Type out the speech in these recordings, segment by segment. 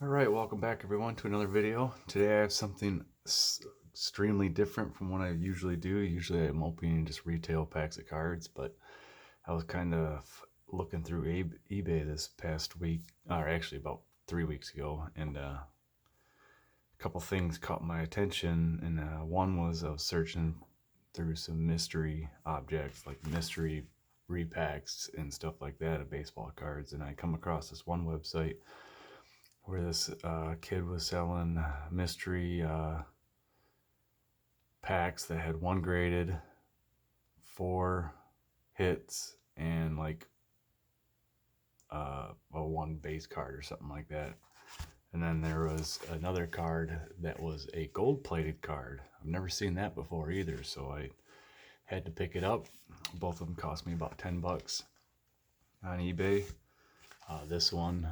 Alright, welcome back everyone to another video. Today I have something extremely different from what I usually do. Usually I'm opening just retail packs of cards, but I was kind of looking through eBay this past week, or actually about 3 weeks ago, and a couple things caught my attention. And one was I was searching through some mystery objects, like mystery repacks and stuff like that of baseball cards, and I come across this one website where this kid was selling mystery packs that had one graded, 4 hits, and like a one base card or something like that. And then there was another card that was a gold-plated card. I've never seen that before either, so I had to pick it up. Both of them cost me about 10 bucks on eBay. This one,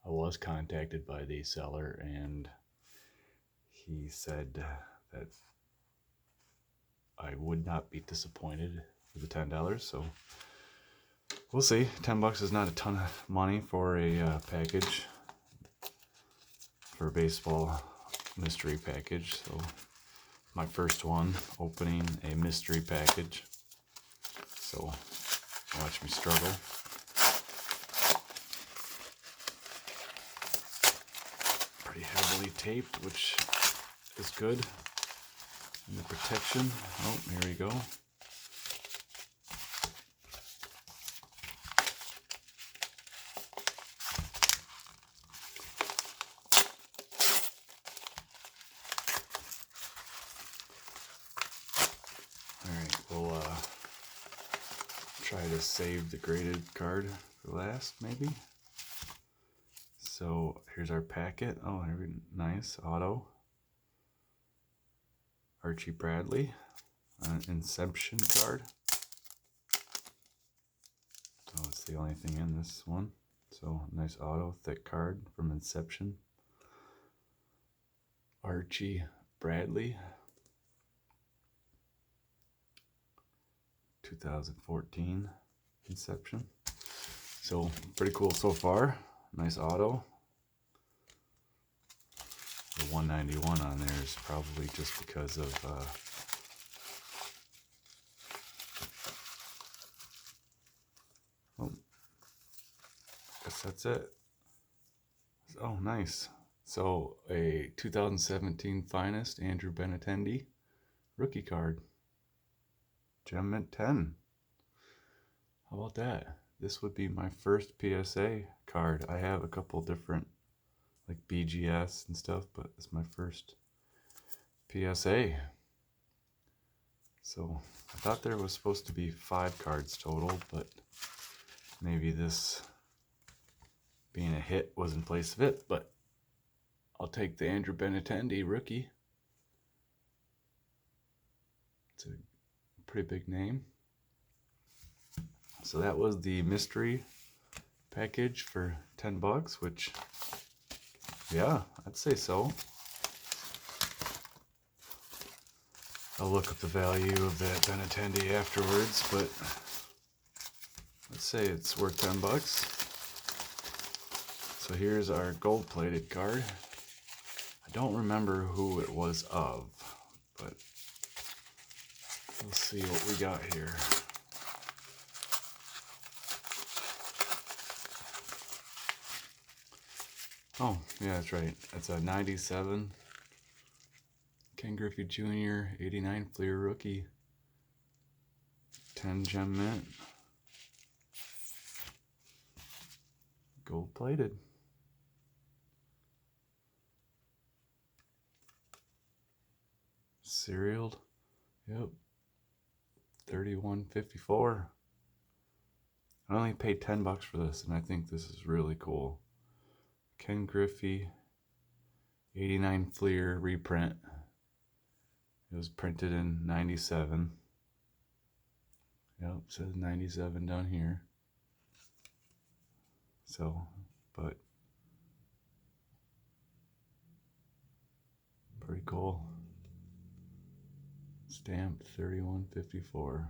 I was contacted by the seller, and he said that I would not be disappointed with the $10. So we'll see. 10 bucks is not a ton of money for a package, for a baseball mystery package. So my first one, opening a mystery package. So watch me struggle. Pretty heavily taped, which is good. And the protection, oh, here we go. Alright, we'll try to save the graded card for last, maybe. So here's our packet. Oh, nice auto. Archie Bradley, an Inception card. So it's the only thing in this one. So nice auto, thick card from Inception. Archie Bradley, 2014 Inception. So pretty cool so far. Nice auto. The 191 on there is probably just because of oh, guess that's it. Oh, nice. So a 2017 Finest Andrew Benintendi rookie card. Gem Mint 10. How about that? This would be my first PSA card. I have a couple different like BGS and stuff, but it's my first PSA. So I thought there was supposed to be 5 cards total, but maybe this being a hit was in place of it, but I'll take the Andrew Benintendi rookie. It's a pretty big name. So that was the mystery package for 10 bucks, which, yeah, I'd say so. I'll look up the value of that Benintendi afterwards, but let's say it's worth 10 bucks. So here's our gold-plated card. I don't remember who it was of, but let's see what we got here. Oh, yeah, that's right. That's a 97 Ken Griffey Jr. 89 Fleer rookie. 10 gem mint. Gold plated. Serialed. Yep. 31.54. I only paid 10 bucks for this, and I think this is really cool. Ken Griffey 89 Fleer reprint. It was printed in 97. Yep, it says 97 down here. So, but pretty cool. Stamped 31.54.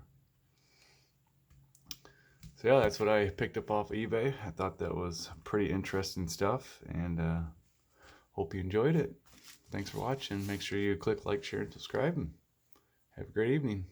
So yeah, that's what I picked up off eBay. I thought that was pretty interesting stuff, and hope you enjoyed it. Thanks for watching. Make sure you click like, share, and subscribe, and have a great evening.